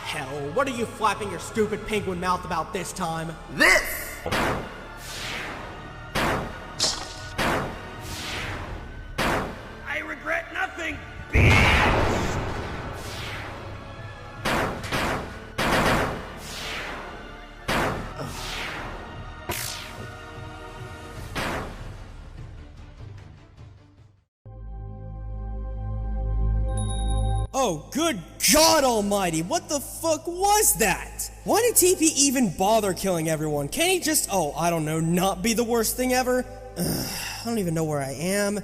hell? What are you flapping your stupid penguin mouth about this time? This! I regret nothing, bitch! Oh, good God almighty, what the fuck was that? Why did TP even bother killing everyone? Can't he just, I don't know, not be the worst thing ever? I don't even know where I am. I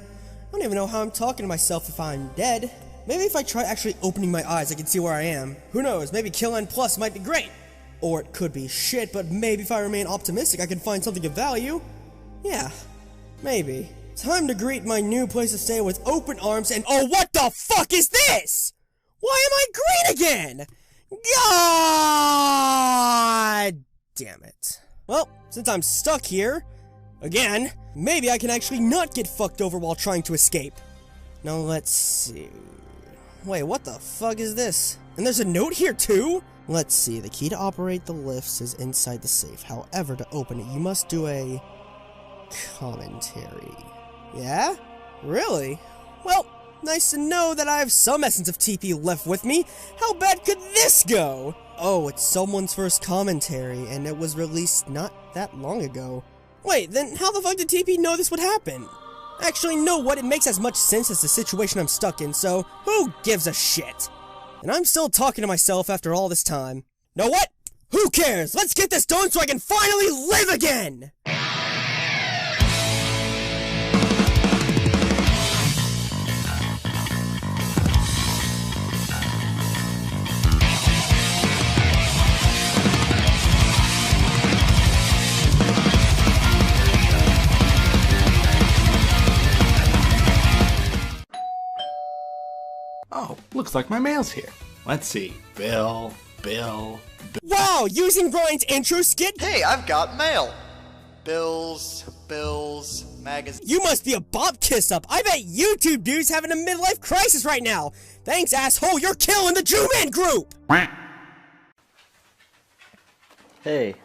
don't even know how I'm talking to myself if I'm dead. Maybe if I try actually opening my eyes, I can see where I am. Who knows, maybe Kill N Plus might be great. Or it could be shit, but maybe if I remain optimistic, I can find something of value. Yeah, maybe. Time to greet my new place to stay with open arms and— oh, what the fuck is this? Why am I green again? God damn it. Well, since I'm stuck here, again, maybe I can actually not get fucked over while trying to escape. Now let's see. Wait, what the fuck is this? And there's a note here too? Let's see, the key to operate the lifts is inside the safe. However, to open it, you must do a commentary. Yeah? Really? Well, nice to know that I have some essence of TP left with me. How bad could this go? Oh, it's someone's first commentary, and it was released not that long ago. Wait, then how the fuck did TP know this would happen? Actually, know what? It makes as much sense as the situation I'm stuck in, so who gives a shit? And I'm still talking to myself after all this time. Know what? Who cares? Let's get this done so I can finally live again! Oh, looks like my mail's here. Let's see. Bill. Wow, using Brian's intro skit? Hey, I've got mail. Bills, magazine. You must be a Bob Kiss Up. I bet YouTube dude's having a midlife crisis right now. Thanks, asshole, you're killing the Jew Man group! Hey,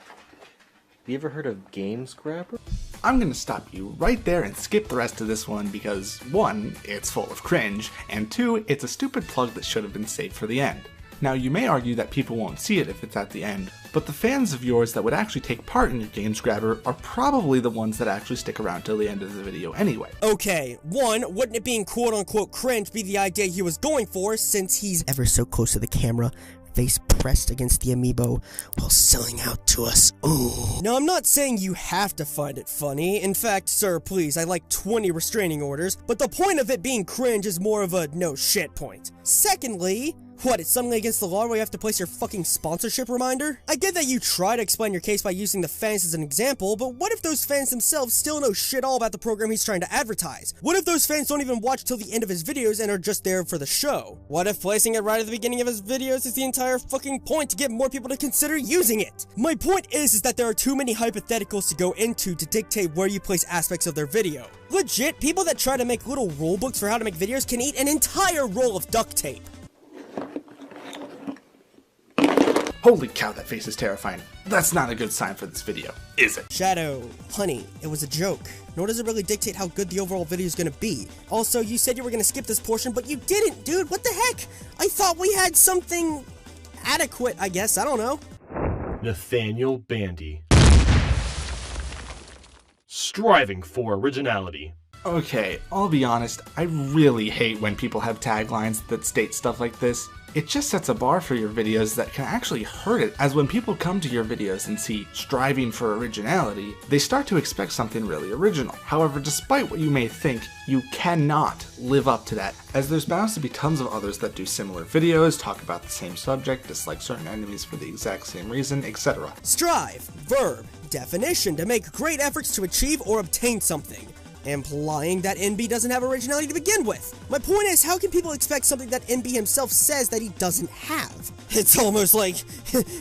you ever heard of Games Grabber? I'm gonna stop you right there and skip the rest of this one because 1, it's full of cringe, and 2, it's a stupid plug that should have been saved for the end. Now you may argue that people won't see it if it's at the end, but the fans of yours that would actually take part in your Games Grabber are probably the ones that actually stick around till the end of the video anyway. Okay, 1, wouldn't it being quote-unquote cringe be the idea he was going for since he's ever so close to the camera, face pressed against the amiibo while selling out to us? Ooh. Now, I'm not saying you have to find it funny. In fact, sir, please, I like 20 restraining orders, but the point of it being cringe is more of a no shit point. Secondly, what, it's suddenly against the law where you have to place your fucking sponsorship reminder? I get that you try to explain your case by using the fans as an example, but what if those fans themselves still know shit all about the program he's trying to advertise? What if those fans don't even watch till the end of his videos and are just there for the show? What if placing it right at the beginning of his videos is the entire fucking point to get more people to consider using it? My point is that there are too many hypotheticals to go into to dictate where you place aspects of their video. Legit, people that try to make little rule books for how to make videos can eat an entire roll of duct tape. Holy cow, that face is terrifying. That's not a good sign for this video, is it? Shadow, honey, it was a joke. Nor does it really dictate how good the overall video is gonna be. Also, you said you were gonna skip this portion, but you didn't, dude. What the heck? I thought we had something adequate, I guess. I don't know. Nathaniel Bandy. Striving for originality. Okay, I'll be honest, I really hate when people have taglines that state stuff like this. It just sets a bar for your videos that can actually hurt it, as when people come to your videos and see striving for originality, they start to expect something really original. However, despite what you may think, you cannot live up to that, as there's bound to be tons of others that do similar videos, talk about the same subject, dislike certain enemies for the exact same reason, etc. Strive, verb, definition, to make great efforts to achieve or obtain something. Implying that NB doesn't have originality to begin with. My point is, how can people expect something that NB himself says that he doesn't have? It's almost like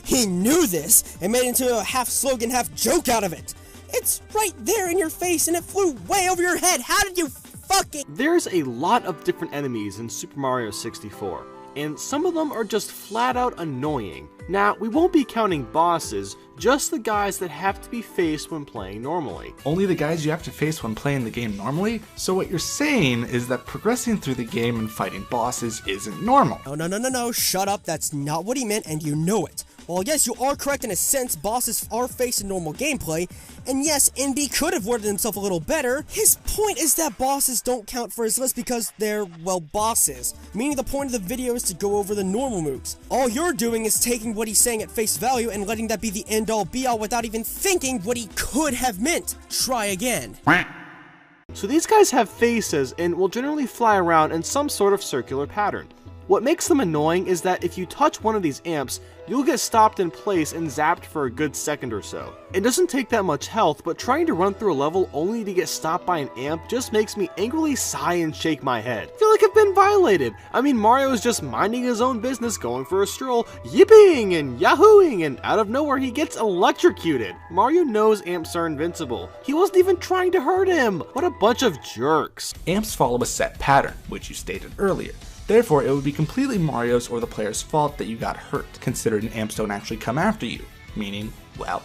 he knew this and made it into a half slogan, half joke out of it. It's right there in your face and it flew way over your head. How did you fucking— There's a lot of different enemies in Super Mario 64, and some of them are just flat out annoying. Now, we won't be counting bosses, just the guys that have to be faced when playing normally. Only the guys you have to face when playing the game normally? So what you're saying is that progressing through the game and fighting bosses isn't normal. No, shut up, that's not what he meant and you know it. While yes, you are correct in a sense, bosses are faced in normal gameplay, and yes, NB could have worded himself a little better, his point is that bosses don't count for his list because they're, well, bosses. Meaning the point of the video is to go over the normal moves. All you're doing is taking what he's saying at face value and letting that be the end-all be-all without even thinking what he could have meant. Try again. So these guys have faces and will generally fly around in some sort of circular pattern. What makes them annoying is that if you touch one of these amps, you'll get stopped in place and zapped for a good second or so. It doesn't take that much health, but trying to run through a level only to get stopped by an amp just makes me angrily sigh and shake my head. I feel like I've been violated. I mean, Mario is just minding his own business, going for a stroll, yipping and yahooing, and out of nowhere he gets electrocuted. Mario knows amps are invincible. He wasn't even trying to hurt him. What a bunch of jerks. Amps follow a set pattern, which you stated earlier. Therefore, it would be completely Mario's or the player's fault that you got hurt, considering amps don't actually come after you. Meaning, well,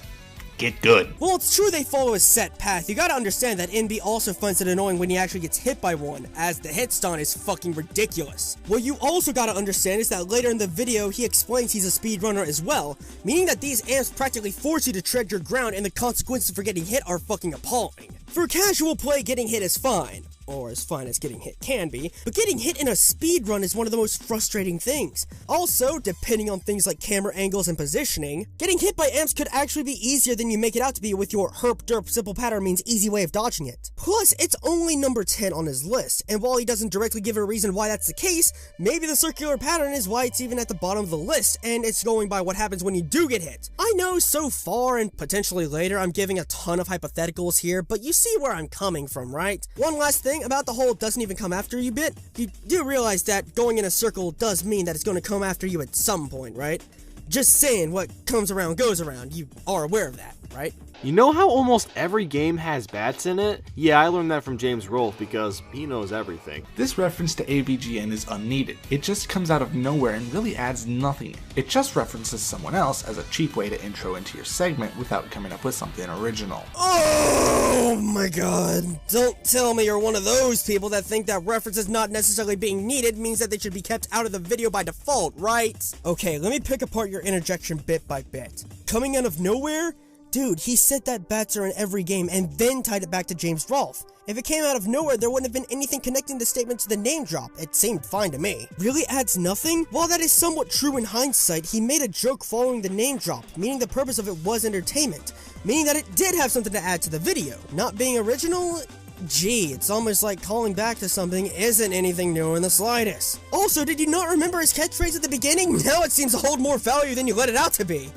get good. Well, it's true they follow a set path. You gotta understand that NB also finds it annoying when he actually gets hit by one, as the hit stun is fucking ridiculous. What you also gotta understand is that later in the video, he explains he's a speedrunner as well, meaning that these amps practically force you to tread your ground and the consequences for getting hit are fucking appalling. For casual play, getting hit is fine. Or as fine as getting hit can be, but getting hit in a speedrun is one of the most frustrating things. Also, depending on things like camera angles and positioning, getting hit by amps could actually be easier than you make it out to be with your herp derp simple pattern means easy way of dodging it. Plus, it's only number 10 on his list, and while he doesn't directly give a reason why that's the case, maybe the circular pattern is why it's even at the bottom of the list, and it's going by what happens when you do get hit. I know so far, and potentially later, I'm giving a ton of hypotheticals here, but you see where I'm coming from, right? One last thing about the whole doesn't even come after you bit, you do realize that going in a circle does mean that it's going to come after you at some point, right? Just saying, what comes around goes around. You are aware of that, right? You know how almost every game has bats in it? Yeah, I learned that from James Rolfe because he knows everything. This reference to AVGN is unneeded. It just comes out of nowhere and really adds nothing. It just references someone else as a cheap way to intro into your segment without coming up with something original. Oh my god. Don't tell me you're one of those people that think that references not necessarily being needed means that they should be kept out of the video by default, right? Okay, let me pick apart your interjection bit by bit. Coming out of nowhere? Dude, he said that bats are in every game and then tied it back to James Rolfe. If it came out of nowhere, there wouldn't have been anything connecting the statement to the name drop. It seemed fine to me. Really adds nothing? While that is somewhat true in hindsight, he made a joke following the name drop, meaning the purpose of it was entertainment, meaning that it did have something to add to the video. Not being original? Gee, it's almost like calling back to something isn't anything new in the slightest. Also, did you not remember his catchphrase at the beginning? Now it seems to hold more value than you let it out to be.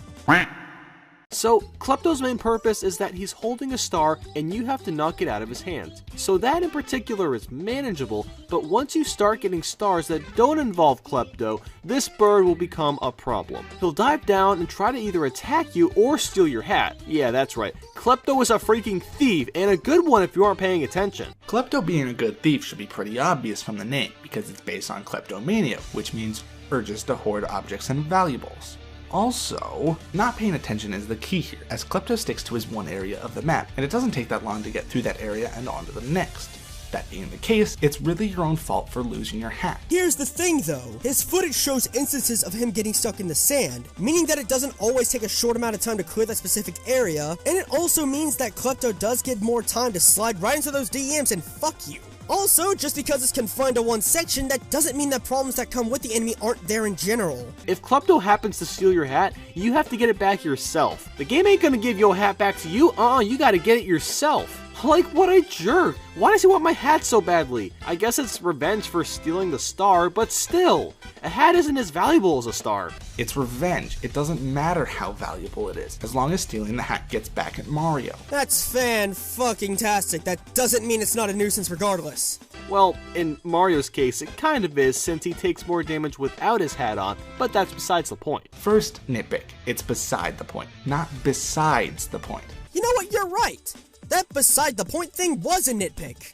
So, Klepto's main purpose is that he's holding a star and you have to knock it out of his hands. So that in particular is manageable, but once you start getting stars that don't involve Klepto, this bird will become a problem. He'll dive down and try to either attack you or steal your hat. Yeah, that's right. Klepto is a freaking thief, and a good one if you aren't paying attention. Klepto being a good thief should be pretty obvious from the name, because it's based on kleptomania, which means urges to hoard objects and valuables. Also, not paying attention is the key here, as Klepto sticks to his one area of the map, and it doesn't take that long to get through that area and on to the next. That being the case, it's really your own fault for losing your hat. Here's the thing though, his footage shows instances of him getting stuck in the sand, meaning that it doesn't always take a short amount of time to clear that specific area, and it also means that Klepto does get more time to slide right into those DMs and fuck you. Also, just because it's confined to one section, that doesn't mean that problems that come with the enemy aren't there in general. If Klepto happens to steal your hat, you have to get it back yourself. The game ain't gonna give your hat back to you, you gotta get it yourself. Like, what a jerk! Why does he want my hat so badly? I guess it's revenge for stealing the star, but still, a hat isn't as valuable as a star. It's revenge. It doesn't matter how valuable it is, as long as stealing the hat gets back at Mario. That's fan-fucking-tastic. That doesn't mean it's not a nuisance regardless. Well, in Mario's case, it kind of is since he takes more damage without his hat on, but that's besides the point. First, nitpick. It's beside the point, not besides the point. You know what? You're right. That beside the point thing was a nitpick.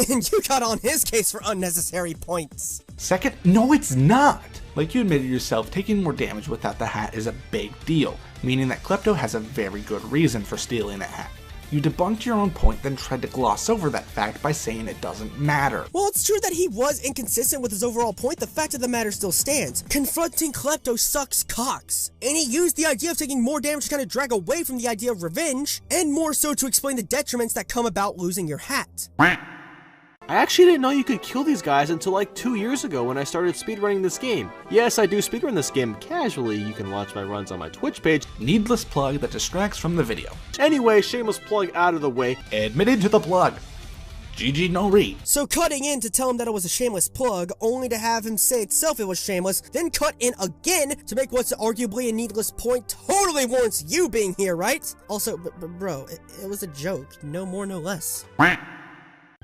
And you got on his case for unnecessary points. Second, no it's not. Like you admitted yourself, taking more damage without the hat is a big deal, meaning that Klepto has a very good reason for stealing that hat. You debunked your own point, then tried to gloss over that fact by saying it doesn't matter. Well, it's true that he was inconsistent with his overall point. The fact of the matter still stands. Confronting Klepto sucks cocks. And he used the idea of taking more damage to kind of drag away from the idea of revenge, and more so to explain the detriments that come about losing your hat. I actually didn't know you could kill these guys until like 2 years ago when I started speedrunning this game. Yes, I do speedrun this game casually. You can watch my runs on my Twitch page. Needless plug that distracts from the video. Anyway, shameless plug out of the way. Admitted to the plug. GG no re. So cutting in to tell him that it was a shameless plug, only to have him say itself it was shameless, then cut in again to make what's arguably a needless point totally warrants you being here, right? Also, bro, it was a joke. No more, no less.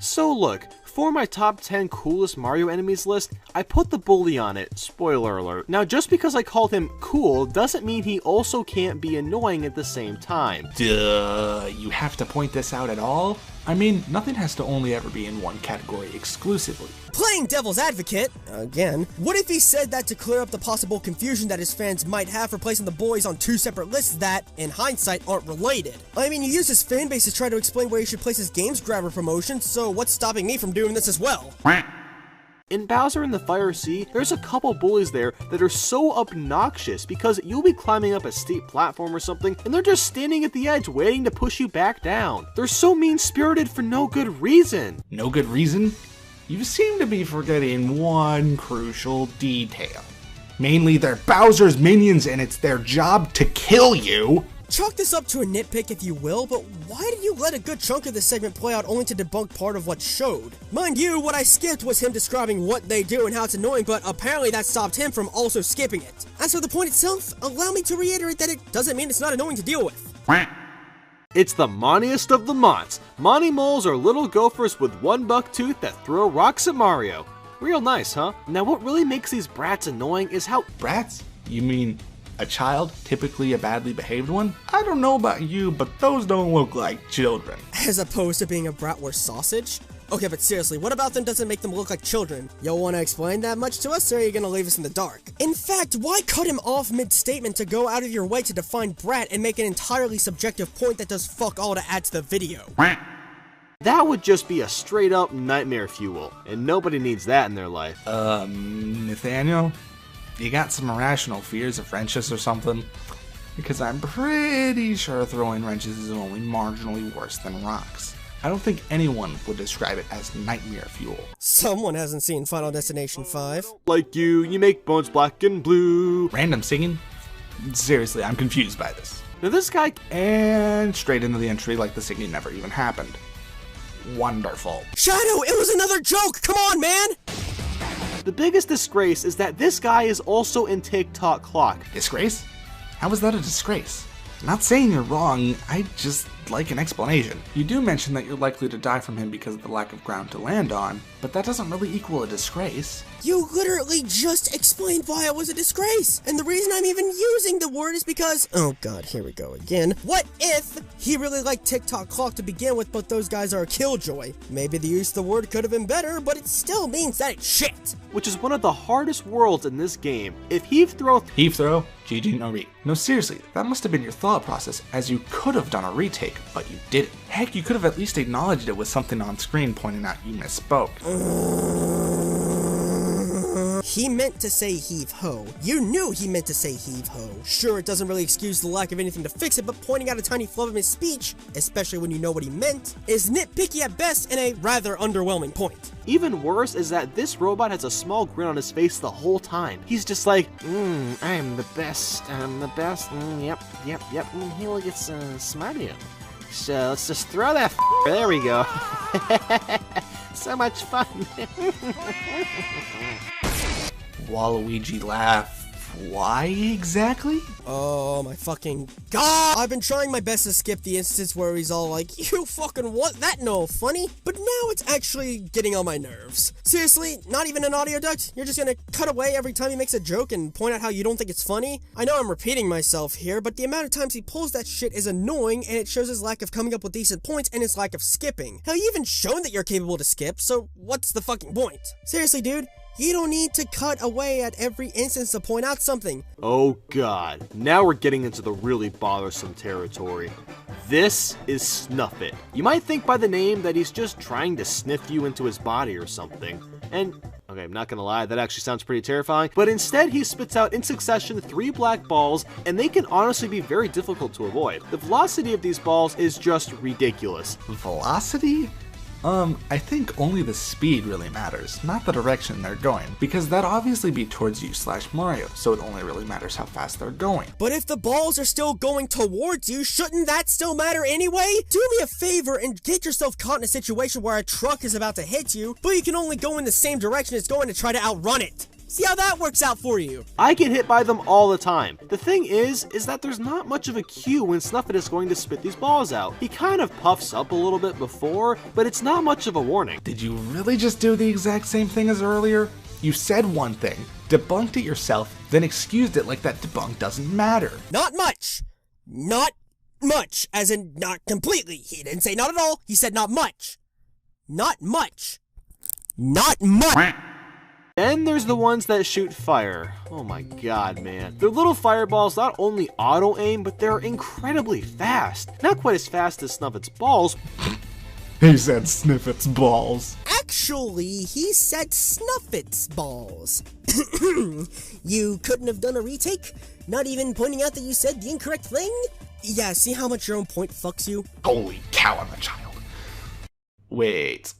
So look, for my top 10 coolest Mario enemies list, I put the bully on it, spoiler alert. Now just because I called him cool doesn't mean he also can't be annoying at the same time. Duh, you have to point this out at all? I mean, nothing has to only ever be in one category exclusively. Playing devil's advocate, again, what if he said that to clear up the possible confusion that his fans might have for placing the boys on two separate lists that, in hindsight, aren't related? I mean, you use his fan base to try to explain where he should place his Games Grabber promotion, so what's stopping me from doing this as well? In Bowser in the Fire Sea, there's a couple bullies there that are so obnoxious because you'll be climbing up a steep platform or something and they're just standing at the edge waiting to push you back down. They're so mean-spirited for no good reason. No good reason? You seem to be forgetting one crucial detail. Mainly they're Bowser's minions and it's their job to kill you. Chalk this up to a nitpick if you will, but why did you let a good chunk of this segment play out only to debunk part of what showed? Mind you, what I skipped was him describing what they do and how it's annoying, but apparently that stopped him from also skipping it. As for the point itself, allow me to reiterate that it doesn't mean it's not annoying to deal with. It's the Montiest of the Monts. Monty moles are little gophers with one buck tooth that throw rocks at Mario. Real nice, huh? Now what really makes these brats annoying is how— Brats? You mean a child, typically a badly behaved one? I don't know about you, but those don't look like children. As opposed to being a bratwurst sausage? Okay, but seriously, what about them doesn't make them look like children? You'll want to explain that much to us, or are you gonna leave us in the dark? In fact, why cut him off mid-statement to go out of your way to define brat and make an entirely subjective point that does fuck all to add to the video? that would just be a straight up nightmare fuel, and nobody needs that in their life. Nathaniel? You got some irrational fears of wrenches or something? Because I'm pretty sure throwing wrenches is only marginally worse than rocks. I don't think anyone would describe it as nightmare fuel. Someone hasn't seen Final Destination 5. Like you make bones black and blue. Random singing? Seriously, I'm confused by this. Now this guy— And straight into the entry like the singing never even happened. Wonderful. Shadow, it was another joke! Come on, man! the biggest disgrace is that this guy is also in TikTok Clock. Disgrace? How is that a disgrace? Not saying you're wrong, I just like an explanation. You do mention that you're likely to die from him because of the lack of ground to land on, but that doesn't really equal a disgrace. You literally just explained why it was a disgrace, and the reason I'm even using the word is because— oh god, here we go again. What if he really liked TikTok Clock to begin with, but those guys are a killjoy? Maybe the use of the word could have been better, but it still means that it's shit. Which is one of the hardest worlds in this game. If heave throw— GG no re. No, seriously, that must have been your thought process, as you could have done a retake, but you didn't. Heck, you could have at least acknowledged it with something on screen pointing out you misspoke. He meant to say heave-ho. You knew he meant to say heave-ho. Sure, it doesn't really excuse the lack of anything to fix it, but pointing out a tiny flaw of his speech, especially when you know what he meant, is nitpicky at best and a rather underwhelming point. Even worse is that this robot has a small grin on his face the whole time. He's just like, I'm the best, yep, he look, it's Mario. So let's just throw that there we go. So much fun. Waluigi laugh. Why exactly? Oh my fucking god! I've been trying my best to skip the instance where he's all like, you fucking what? That no funny? But now it's actually getting on my nerves. Seriously, not even an audio duct? You're just gonna cut away every time he makes a joke and point out how you don't think it's funny? I know I'm repeating myself here, but the amount of times he pulls that shit is annoying, and it shows his lack of coming up with decent points and his lack of skipping. Hell, you even shown that you're capable to skip, so what's the fucking point? Seriously, dude? You don't need to cut away at every instance to point out something. Oh god, now we're getting into the really bothersome territory. This is Snuff It. You might think by the name that he's just trying to sniff you into his body or something. And, okay, I'm not gonna lie, that actually sounds pretty terrifying, but instead he spits out in succession 3 black balls, and they can honestly be very difficult to avoid. The velocity of these balls is just ridiculous. Velocity? I think only the speed really matters, not the direction they're going, because that'd obviously be towards you / Mario, so it only really matters how fast they're going. But if the balls are still going towards you, shouldn't that still matter anyway? Do me a favor and get yourself caught in a situation where a truck is about to hit you, but you can only go in the same direction it's going to try to outrun it. See how that works out for you. I get hit by them all the time. The thing is that there's not much of a cue when Snuff It is going to spit these balls out. He kind of puffs up a little bit before, but it's not much of a warning. Did you really just do the exact same thing as earlier? You said one thing, debunked it yourself, then excused it like that debunk doesn't matter. Not much. Not much, as in not completely. He didn't say not at all, he said not much. Not much. Not much. Then there's the ones that shoot fire. Oh my god, man. Their little fireballs not only auto-aim, but they're incredibly fast. Not quite as fast as Snuff It's balls. He said Sniff It's balls. Actually, he said Snuff It's balls. You couldn't have done a retake? Not even pointing out that you said the incorrect thing? Yeah, see how much your own point fucks you? Holy cow, I'm a child. Wait.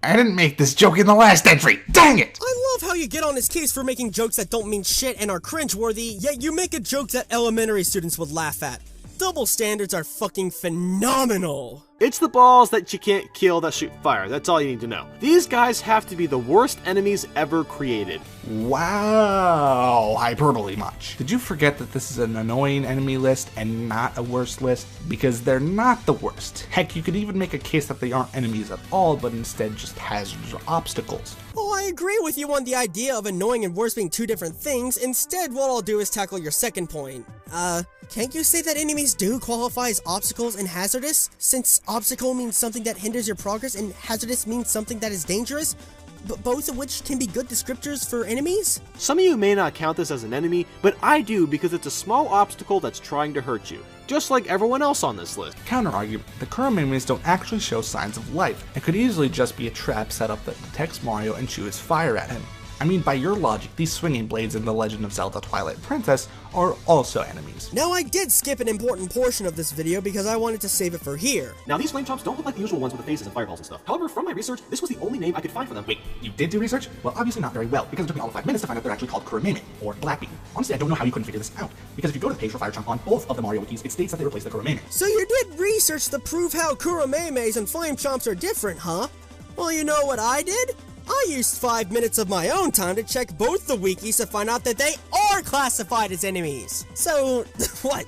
I didn't make this joke in the last entry! Dang it! I love how you get on his case for making jokes that don't mean shit and are cringeworthy, yet you make a joke that elementary students would laugh at. Double standards are fucking phenomenal. It's the balls that you can't kill that shoot fire, that's all you need to know. These guys have to be the worst enemies ever created. Wow, hyperbole much. Did you forget that this is an annoying enemy list and not a worst list? Because they're not the worst. Heck, you could even make a case that they aren't enemies at all, but instead just hazards or obstacles. Oh, I agree with you on the idea of annoying and worst being two different things. Instead, what I'll do is tackle your second point. Can't you say that enemies do qualify as obstacles and hazardous? Since obstacle means something that hinders your progress and hazardous means something that is dangerous? But both of which can be good descriptors for enemies? Some of you may not count this as an enemy, but I do because it's a small obstacle that's trying to hurt you, just like everyone else on this list. Counter-argument, the Kuromemes don't actually show signs of life, and could easily just be a trap set up that detects Mario and chews fire at him. I mean, by your logic, these swinging blades in The Legend of Zelda Twilight Princess are also enemies. Now, I did skip an important portion of this video because I wanted to save it for here. Now, these flame chomps don't look like the usual ones with the faces and fireballs and stuff. However, from my research, this was the only name I could find for them. Wait, you did do research? Well, obviously not very well, because it took me all of 5 minutes to find out they're actually called Kuromeme, or Blackbeam. Honestly, I don't know how you couldn't figure this out, because if you go to the page for Fire Chomp on both of the Mario wikis, it states that they replace the Kuromeme. So you did research to prove how Kuromemes and Flame Chomps are different, huh? Well, you know what I did? I used 5 minutes of my own time to check both the wikis to find out that they are classified as enemies. So, what?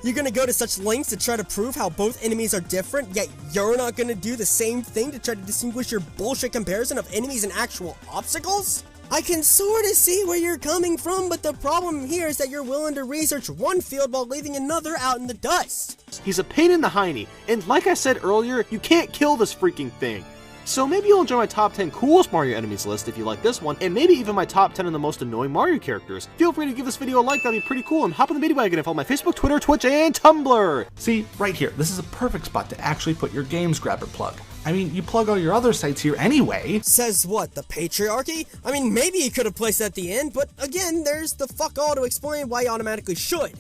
You're gonna go to such lengths to try to prove how both enemies are different, yet you're not gonna do the same thing to try to distinguish your bullshit comparison of enemies and actual obstacles? I can sorta see where you're coming from, but the problem here is that you're willing to research one field while leaving another out in the dust. He's a pain in the hiney, and like I said earlier, you can't kill this freaking thing. So maybe you'll enjoy my top 10 coolest Mario enemies list if you like this one, and maybe even my top 10 of the most annoying Mario characters. Feel free to give this video a like, that'd be pretty cool, and hop on the baby wagon and follow my Facebook, Twitter, Twitch, and Tumblr! See, right here, this is a perfect spot to actually put your Games Grabber plug. I mean, you plug all your other sites here anyway. Says what, the patriarchy? I mean, maybe you could have placed it at the end, but again, there's the fuck all to explain why you automatically should.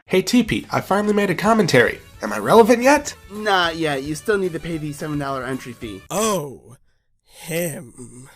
Hey TP, I finally made a commentary. Am I relevant yet? Not yet. You still need to pay the $7 entry fee. Oh, him.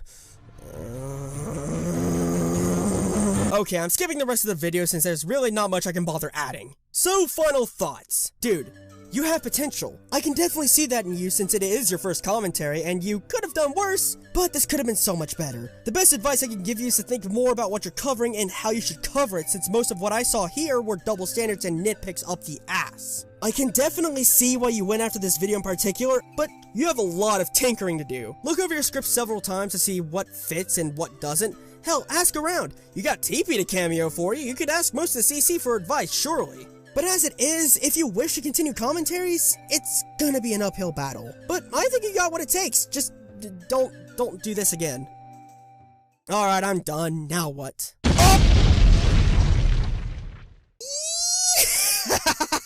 Okay, I'm skipping the rest of the video since there's really not much I can bother adding. So, final thoughts. Dude, You have potential. I can definitely see that in you since it is your first commentary and you could have done worse, but this could have been so much better. The best advice I can give you is to think more about what you're covering and how you should cover it, since most of what I saw here were double standards and nitpicks up the ass. I can definitely see why you went after this video in particular, but you have a lot of tinkering to do. Look over your script several times to see what fits and what doesn't. Hell, ask around. You got TP to cameo for you. You could ask most of the CC for advice, surely. But as it is, if you wish to continue commentaries, it's gonna be an uphill battle. But I think you got what it takes. Just don't do this again. Alright, I'm done. Now what? Oh!